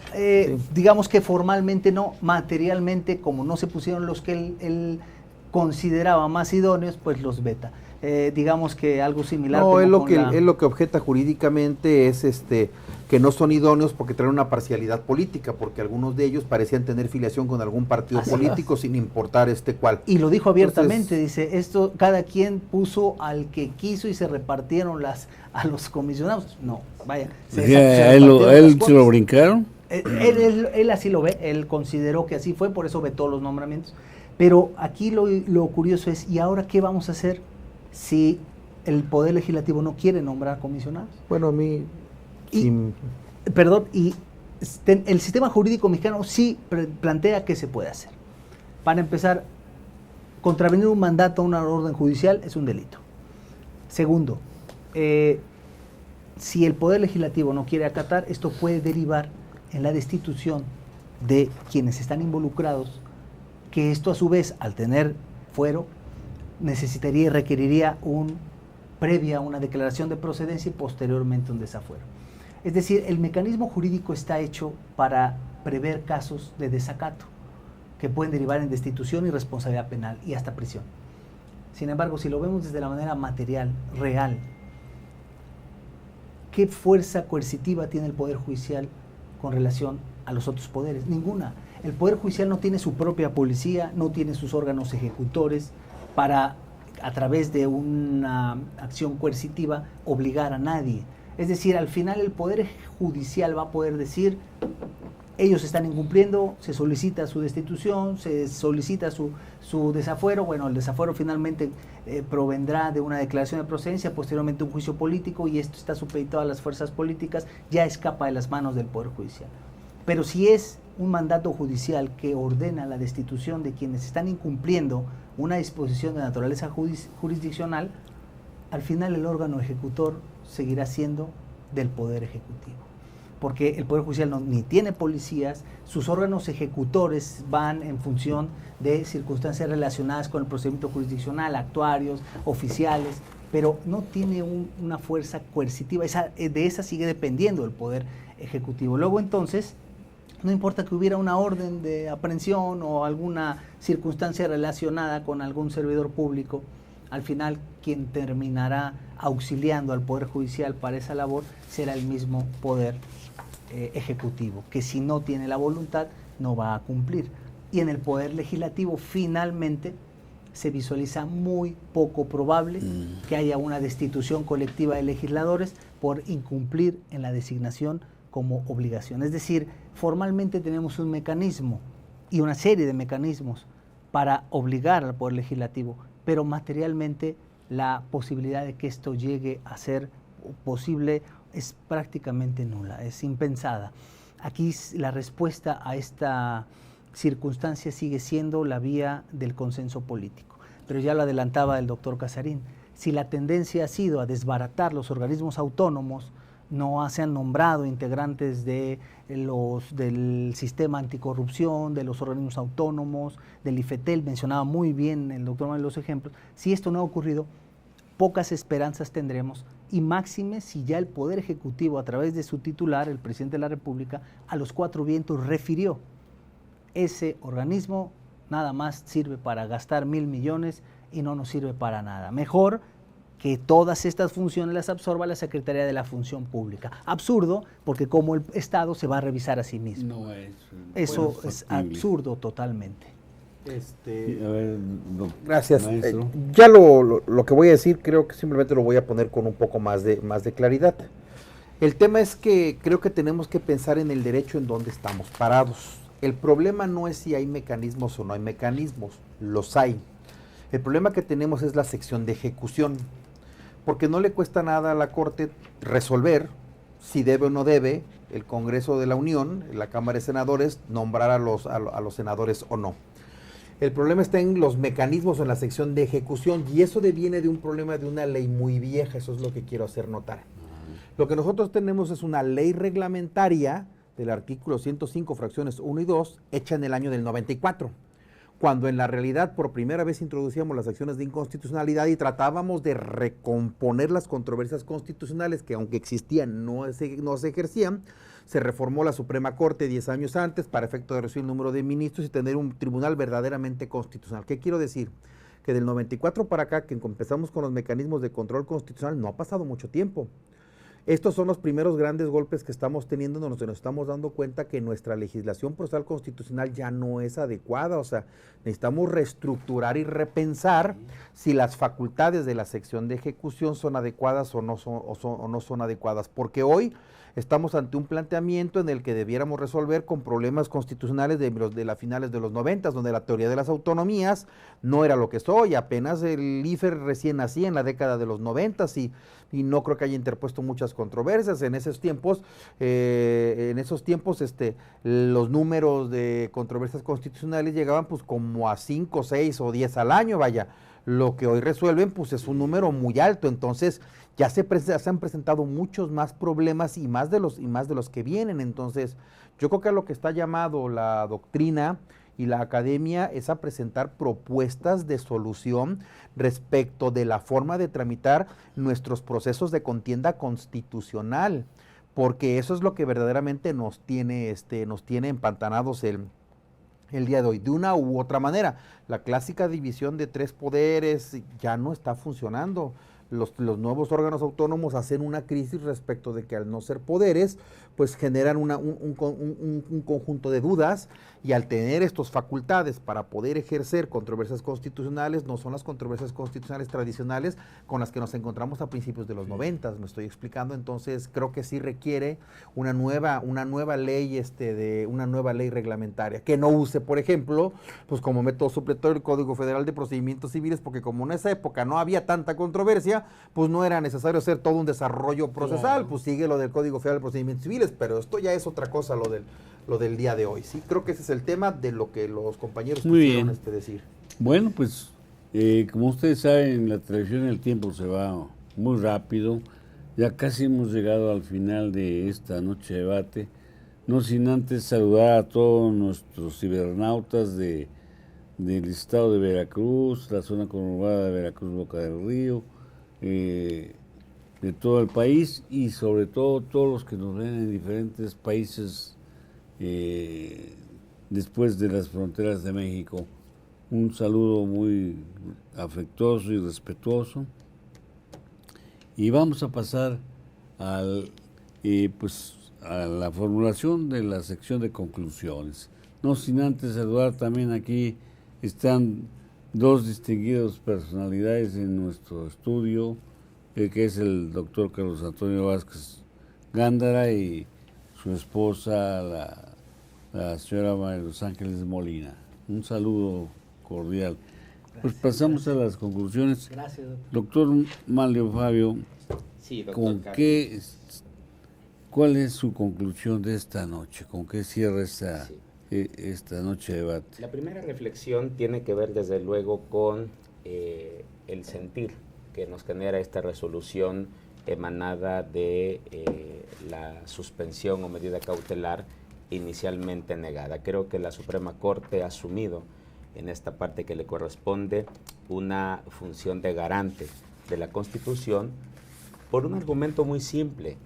digamos que formalmente no, materialmente, como no se pusieron los que él consideraba más idóneos, pues los veta. Digamos que algo similar. No, como es con lo que objeta jurídicamente es que no son idóneos porque traen una parcialidad política, porque algunos de ellos parecían tener filiación con algún partido Así político sin importar cuál. Y lo dijo abiertamente, Entonces, dice, esto cada quien puso al que quiso y se repartieron a los comisionados. No, vaya. ¿A él se lo brincaron? Él así lo ve, él consideró que así fue, por eso vetó los nombramientos. Pero aquí lo curioso es, ¿y ahora qué vamos a hacer si el Poder Legislativo no quiere nombrar comisionados? Bueno, a mí... El sistema jurídico mexicano sí plantea qué se puede hacer. Para empezar, contravenir un mandato a una orden judicial es un delito. Segundo, si el Poder Legislativo no quiere acatar, esto puede derivar en la destitución de quienes están involucrados, que esto a su vez, al tener fuero, necesitaría y requeriría previa una declaración de procedencia y posteriormente un desafuero. Es decir, el mecanismo jurídico está hecho para prever casos de desacato que pueden derivar en destitución y responsabilidad penal y hasta prisión. Sin embargo, si lo vemos desde la manera material, real, ¿qué fuerza coercitiva tiene el Poder Judicial con relación a los otros poderes? Ninguna. El Poder Judicial no tiene su propia policía, no tiene sus órganos ejecutores para, a través de una acción coercitiva, obligar a nadie. Es decir, al final el Poder Judicial va a poder decir, ellos están incumpliendo, se solicita su destitución, se solicita su desafuero. Bueno, el desafuero finalmente provendrá de una declaración de procedencia, posteriormente un juicio político, y esto está supeditado a las fuerzas políticas, ya escapa de las manos del Poder Judicial. Pero si es un mandato judicial que ordena la destitución de quienes están incumpliendo una disposición de naturaleza jurisdiccional, al final el órgano ejecutor seguirá siendo del Poder Ejecutivo. Porque el Poder Judicial ni tiene policías, sus órganos ejecutores van en función de circunstancias relacionadas con el procedimiento jurisdiccional, actuarios, oficiales, pero no tiene una fuerza coercitiva, de esa sigue dependiendo el Poder Ejecutivo. Luego entonces, no importa que hubiera una orden de aprehensión o alguna circunstancia relacionada con algún servidor público, al final quien terminará auxiliando al Poder Judicial para esa labor será el mismo Poder Ejecutivo, que si no tiene la voluntad no va a cumplir. Y en el Poder Legislativo finalmente se visualiza muy poco probable que haya una destitución colectiva de legisladores por incumplir en la designación como obligación. Es decir, formalmente tenemos un mecanismo y una serie de mecanismos para obligar al Poder Legislativo, pero materialmente la posibilidad de que esto llegue a ser posible es prácticamente nula, es impensada. Aquí la respuesta a esta circunstancia sigue siendo la vía del consenso político. Pero ya lo adelantaba el doctor Casarín, si la tendencia ha sido a desbaratar los organismos autónomos, no se han nombrado integrantes del sistema anticorrupción, de los organismos autónomos, del IFETEL, mencionaba muy bien el doctor Manuel los ejemplos. Si esto no ha ocurrido, pocas esperanzas tendremos, y máxime si ya el Poder Ejecutivo, a través de su titular, el presidente de la República, a los cuatro vientos refirió: ese organismo nada más sirve para gastar 1,000 millones y no nos sirve para nada. Mejor que todas estas funciones las absorba la Secretaría de la Función Pública. Absurdo, porque como el Estado se va a revisar a sí mismo. No Eso es absurdo totalmente. A ver, gracias. Maestro. Ya lo que voy a decir creo que simplemente lo voy a poner con un poco más de claridad. El tema es que creo que tenemos que pensar en el derecho en donde estamos parados. El problema no es si hay mecanismos o no hay mecanismos, los hay. El problema que tenemos es la sección de ejecución, porque no le cuesta nada a la Corte resolver si debe o no debe el Congreso de la Unión, la Cámara de Senadores, nombrar a los senadores o no. El problema está en los mecanismos o en la sección de ejecución, y eso deviene de un problema de una ley muy vieja, eso es lo que quiero hacer notar. Lo que nosotros tenemos es una ley reglamentaria del artículo 105, fracciones 1 y 2, hecha en el año del 94, cuando en la realidad por primera vez introducíamos las acciones de inconstitucionalidad y tratábamos de recomponer las controversias constitucionales que, aunque existían, no se ejercían. Se reformó la Suprema Corte 10 años antes para efecto de reducir el número de ministros y tener un tribunal verdaderamente constitucional. ¿Qué quiero decir? Que del 94 para acá, que empezamos con los mecanismos de control constitucional, no ha pasado mucho tiempo. Estos son los primeros grandes golpes que estamos teniendo, donde nos estamos dando cuenta que nuestra legislación procesal constitucional ya no es adecuada. O sea, necesitamos reestructurar y repensar si las facultades de la sección de ejecución son adecuadas o no son adecuadas, porque hoy estamos ante un planteamiento en el que debiéramos resolver con problemas constitucionales de las finales de los 90, donde la teoría de las autonomías no era lo que es hoy, apenas el IFE recién nacía en la década de los 90 y no creo que haya interpuesto muchas controversias. En esos tiempos, los números de controversias constitucionales llegaban pues como a 5, 6 o 10 al año, vaya. Lo que hoy resuelven pues es un número muy alto, entonces ya se han presentado muchos más problemas y más de los que vienen. Entonces yo creo que a lo que está llamado la doctrina y la academia es a presentar propuestas de solución respecto de la forma de tramitar nuestros procesos de contienda constitucional, porque eso es lo que verdaderamente nos tiene empantanados el día de hoy, de una u otra manera. La clásica división de 3 poderes ya no está funcionando. Los nuevos órganos autónomos hacen una crisis respecto de que al no ser poderes, pues generan un conjunto de dudas, y al tener estas facultades para poder ejercer controversias constitucionales, no son las controversias constitucionales tradicionales con las que nos encontramos a principios de los 90, me estoy explicando. Entonces creo que sí requiere una nueva ley, una nueva ley reglamentaria, que no use, por ejemplo, pues como método supletorio el Código Federal de Procedimientos Civiles, porque como en esa época no había tanta controversia, pues no era necesario hacer todo un desarrollo procesal, claro. Pues sigue lo del Código Federal de Procedimientos Civiles, pero esto ya es otra cosa, lo del día de hoy, ¿sí? Creo que ese es el tema de lo que los compañeros quisieron decir. Bueno, pues como ustedes saben, la televisión el tiempo se va muy rápido, ya casi hemos llegado al final de esta noche de debate, no sin antes saludar a todos nuestros cibernautas del estado de Veracruz, la zona conurbada de Veracruz, Boca del Río, de todo el país, y sobre todo todos los que nos ven en diferentes países después de las fronteras de México. Un saludo muy afectuoso y respetuoso, y vamos a pasar a la formulación de la sección de conclusiones, no sin antes saludar también. Aquí están 2 distinguidas personalidades en nuestro estudio, que es el doctor Carlos Antonio Vázquez Gándara y su esposa, la señora María de los Ángeles Molina. Un saludo cordial. Gracias, pues pasamos a las conclusiones. Gracias, doctor Manlio Fabio. Sí, doctor ¿Cuál es su conclusión de esta noche? ¿Con qué cierra esta noche de debate? La primera reflexión tiene que ver desde luego con el sentir que nos genera esta resolución emanada de la suspensión o medida cautelar inicialmente negada. Creo que la Suprema Corte ha asumido en esta parte que le corresponde una función de garante de la Constitución por un argumento muy simple,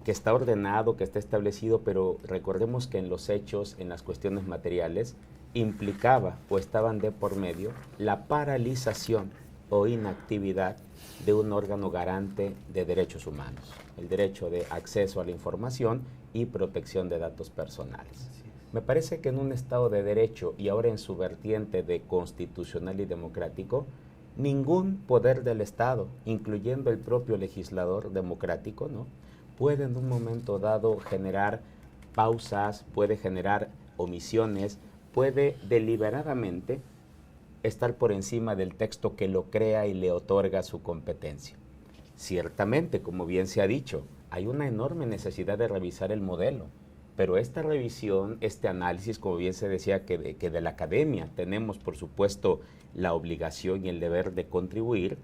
que está ordenado, que está establecido, pero recordemos que en los hechos, en las cuestiones materiales, implicaba o estaban de por medio la paralización o inactividad de un órgano garante de derechos humanos, el derecho de acceso a la información y protección de datos personales. Me parece que en un Estado de Derecho, y ahora en su vertiente de constitucional y democrático, ningún poder del Estado, incluyendo el propio legislador democrático, ¿no?, puede en un momento dado generar pausas, puede generar omisiones, puede deliberadamente estar por encima del texto que lo crea y le otorga su competencia. Ciertamente, como bien se ha dicho, hay una enorme necesidad de revisar el modelo, pero esta revisión, este análisis, como bien se decía, que de la academia tenemos, por supuesto, la obligación y el deber de contribuir,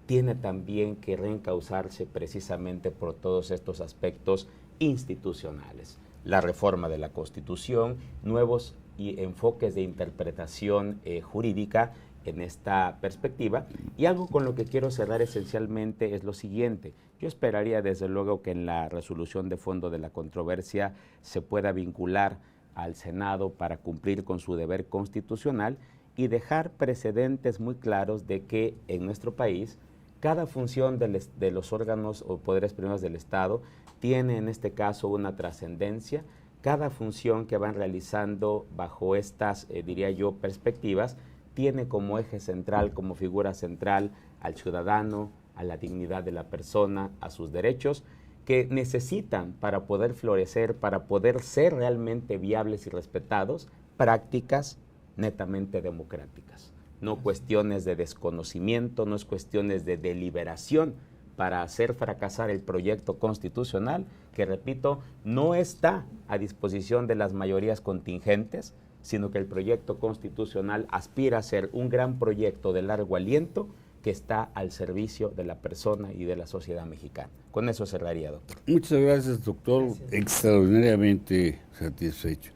tiene también que reencauzarse precisamente por todos estos aspectos institucionales. La reforma de la Constitución, nuevos enfoques de interpretación jurídica en esta perspectiva, y algo con lo que quiero cerrar esencialmente es lo siguiente. Yo esperaría desde luego que en la resolución de fondo de la controversia se pueda vincular al Senado para cumplir con su deber constitucional y dejar precedentes muy claros de que en nuestro país cada función de los órganos o poderes primeros del Estado tiene en este caso una trascendencia. Cada función que van realizando bajo estas, diría yo, perspectivas, tiene como eje central, como figura central al ciudadano, a la dignidad de la persona, a sus derechos, que necesitan para poder florecer, para poder ser realmente viables y respetados, prácticas netamente democráticas. No cuestiones de desconocimiento, no es cuestiones de deliberación para hacer fracasar el proyecto constitucional, que repito, no está a disposición de las mayorías contingentes, sino que el proyecto constitucional aspira a ser un gran proyecto de largo aliento que está al servicio de la persona y de la sociedad mexicana. Con eso cerraría, doctor. Muchas gracias, doctor. Gracias. Extraordinariamente satisfecho.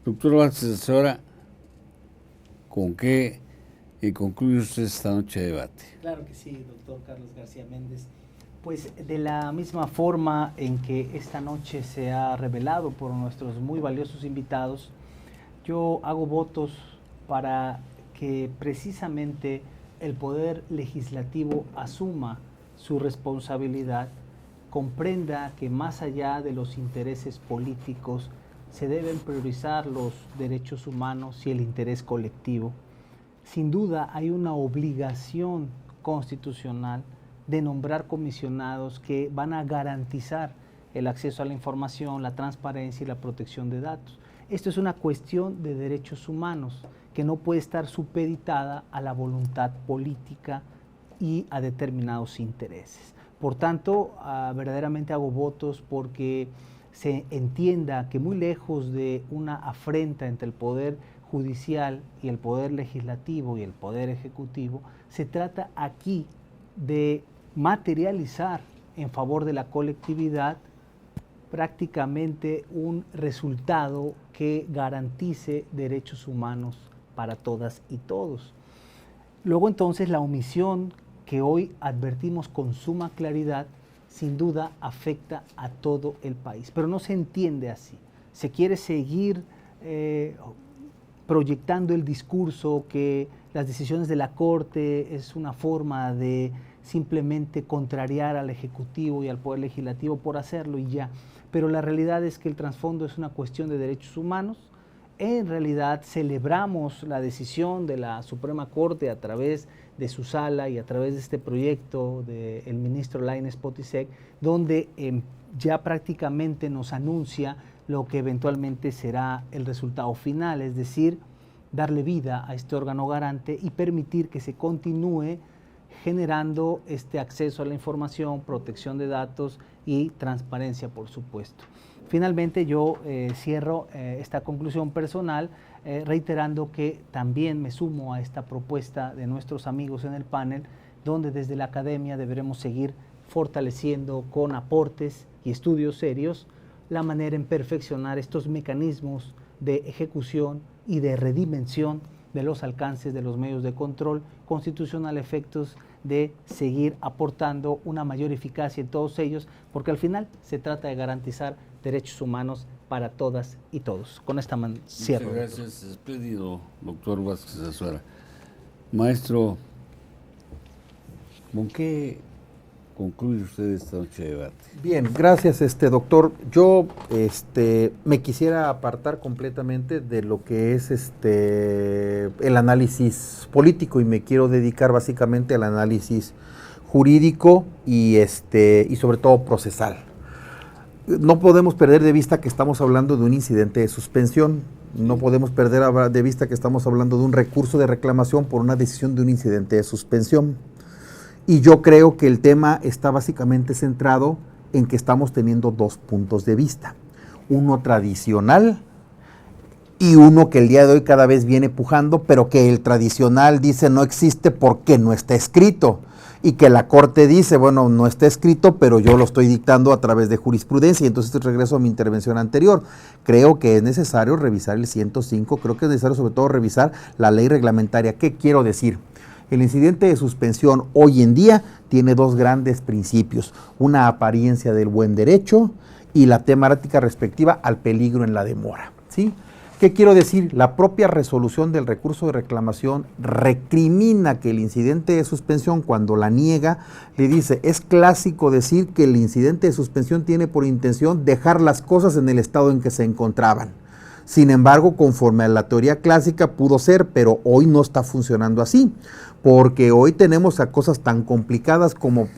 Doctor Vázquez, ahora, ¿con qué concluye usted esta noche de debate? Claro que sí, doctor Carlos García Méndez. Pues de la misma forma en que esta noche se ha revelado por nuestros muy valiosos invitados, yo hago votos para que precisamente el Poder Legislativo asuma su responsabilidad, comprenda que más allá de los intereses políticos se deben priorizar los derechos humanos y el interés colectivo. Sin duda hay una obligación constitucional de nombrar comisionados que van a garantizar el acceso a la información, la transparencia y la protección de datos. Esto es una cuestión de derechos humanos que no puede estar supeditada a la voluntad política y a determinados intereses. Por tanto, verdaderamente hago votos porque se entienda que muy lejos de una afrenta entre el Poder Judicial y el Poder Legislativo y el Poder Ejecutivo, se trata aquí de materializar en favor de la colectividad prácticamente un resultado que garantice derechos humanos para todas y todos. Luego entonces la omisión que hoy advertimos con suma claridad sin duda afecta a todo el país, pero no se entiende así. Se quiere seguir proyectando el discurso que las decisiones de la Corte es una forma de simplemente contrariar al Ejecutivo y al Poder Legislativo por hacerlo y ya. Pero la realidad es que el trasfondo es una cuestión de derechos humanos. En realidad celebramos la decisión de la Suprema Corte a través de su sala y a través de este proyecto del ministro Lainez Potisek, donde ya prácticamente nos anuncia lo que eventualmente será el resultado final, es decir, darle vida a este órgano garante y permitir que se continúe generando este acceso a la información, protección de datos y transparencia, por supuesto. Finalmente, yo cierro esta conclusión personal reiterando que también me sumo a esta propuesta de nuestros amigos en el panel, donde desde la academia deberemos seguir fortaleciendo con aportes y estudios serios la manera en perfeccionar estos mecanismos de ejecución y de redimensión de los alcances de los medios de control constitucional a efectos de seguir aportando una mayor eficacia en todos ellos, porque al final se trata de garantizar derechos humanos para todas y todos. Con esta cierro. Muchas gracias, espléndido, doctor Vázquez Azuara. Maestro, ¿con qué concluye usted esta noche de debate? Bien, gracias, doctor. Yo me quisiera apartar completamente de lo que es el análisis político y me quiero dedicar básicamente al análisis jurídico y sobre todo procesal. No podemos perder de vista que estamos hablando de un incidente de suspensión, no podemos perder de vista que estamos hablando de un recurso de reclamación por una decisión de un incidente de suspensión. Y yo creo que el tema está básicamente centrado en que estamos teniendo dos puntos de vista, uno tradicional y uno que el día de hoy cada vez viene pujando, pero que el tradicional dice no existe porque no está escrito, y que la Corte dice, bueno, no está escrito, pero yo lo estoy dictando a través de jurisprudencia. Y entonces regreso a mi intervención anterior. Creo que es necesario revisar el 105, creo que es necesario sobre todo revisar la ley reglamentaria. ¿Qué quiero decir? El incidente de suspensión hoy en día tiene dos grandes principios, una apariencia del buen derecho y la temática respectiva al peligro en la demora, ¿sí? ¿Qué quiero decir? La propia resolución del recurso de reclamación recrimina que el incidente de suspensión, cuando la niega, le dice, es clásico decir que el incidente de suspensión tiene por intención dejar las cosas en el estado en que se encontraban. Sin embargo, conforme a la teoría clásica pudo ser, pero hoy no está funcionando así, porque hoy tenemos a cosas tan complicadas como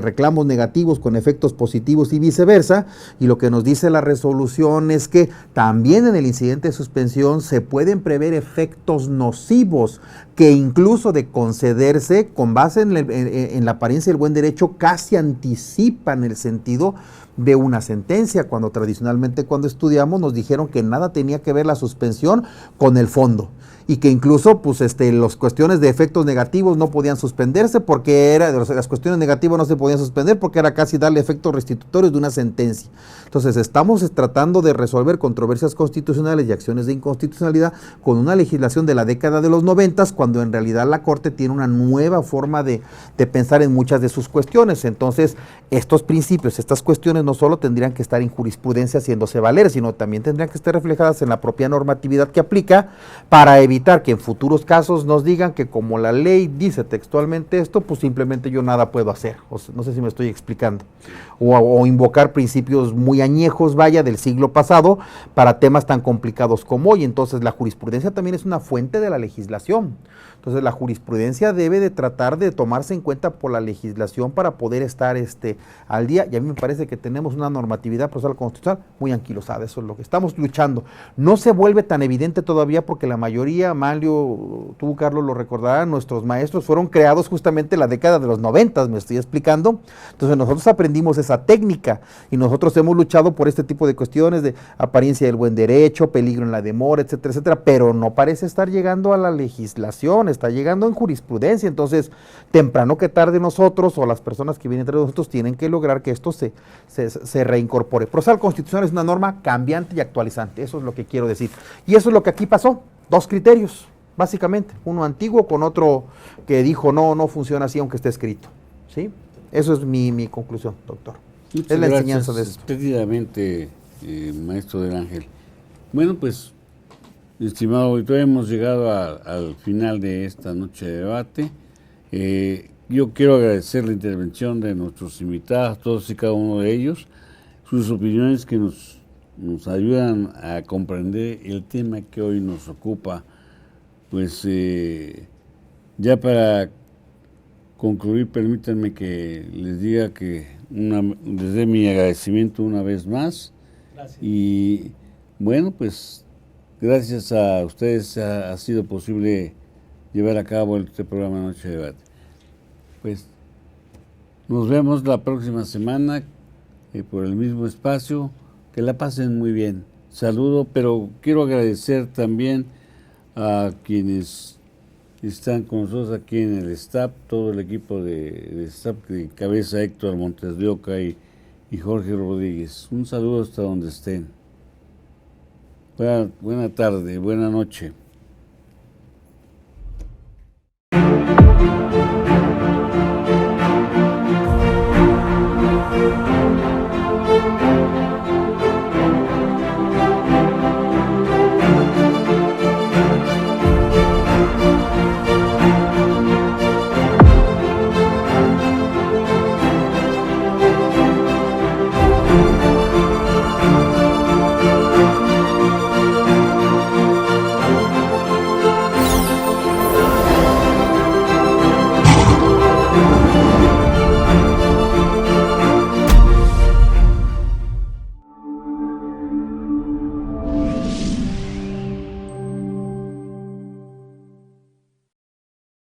reclamos negativos con efectos positivos y viceversa, y lo que nos dice la resolución es que también en el incidente de suspensión se pueden prever efectos nocivos que incluso de concederse con base en la apariencia del buen derecho casi anticipan el sentido de una sentencia, cuando tradicionalmente cuando estudiamos nos dijeron que nada tenía que ver la suspensión con el fondo y que incluso pues las cuestiones de efectos negativos no podían suspenderse porque las cuestiones negativas no se podían suspender porque era casi darle efectos restitutorios de una sentencia. Entonces estamos tratando de resolver controversias constitucionales y acciones de inconstitucionalidad con una legislación de la década de los 90, cuando en realidad la Corte tiene una nueva forma de pensar en muchas de sus cuestiones. Entonces estos principios, estas cuestiones no solo tendrían que estar en jurisprudencia haciéndose valer, sino también tendrían que estar reflejadas en la propia normatividad que aplica para evitar que en futuros casos nos digan que como la ley dice textualmente esto, pues simplemente yo nada puedo hacer. No sé si me estoy explicando. O invocar principios muy añejos, del siglo pasado, para temas tan complicados como hoy. Entonces la jurisprudencia también es una fuente de la legislación. Entonces la jurisprudencia debe de tratar de tomarse en cuenta por la legislación para poder estar al día, y a mí me parece que tenemos una normatividad procesal constitucional muy anquilosada. Eso es lo que estamos luchando. No se vuelve tan evidente todavía porque la mayoría, Manlio, tú Carlos lo recordarán, nuestros maestros fueron creados justamente en la década de los 90, me estoy explicando. Entonces nosotros aprendimos esa técnica y nosotros hemos luchado por este tipo de cuestiones de apariencia del buen derecho, peligro en la demora, etcétera, etcétera, pero no parece estar llegando a la legislación, está llegando en jurisprudencia. Entonces, temprano que tarde nosotros o las personas que vienen entre nosotros tienen que lograr que esto se reincorpore. Procesal constitucional es una norma cambiante y actualizante, eso es lo que quiero decir. Y eso es lo que aquí pasó, 2 criterios, básicamente, uno antiguo con otro que dijo no funciona así aunque esté escrito, ¿sí? Eso es mi conclusión, doctor. Muchas es la gracias, enseñanza de esto. Espléndidamente, maestro del Ángel. Bueno, pues, estimado auditorio, hemos llegado al final de esta noche de debate. Yo quiero agradecer la intervención de nuestros invitados, todos y cada uno de ellos, sus opiniones que nos ayudan a comprender el tema que hoy nos ocupa. Pues ya para concluir, permítanme que les diga que les dé mi agradecimiento una vez más. Gracias. Y bueno, pues gracias a ustedes ha sido posible llevar a cabo este programa Noche de Debate. Pues nos vemos la próxima semana por el mismo espacio. Que la pasen muy bien. Saludo, pero quiero agradecer también a quienes están con nosotros aquí en el staff, todo el equipo de staff que cabeza Héctor Montes de Oca y Jorge Rodríguez. Un saludo hasta donde estén. Buena tarde, buena noche.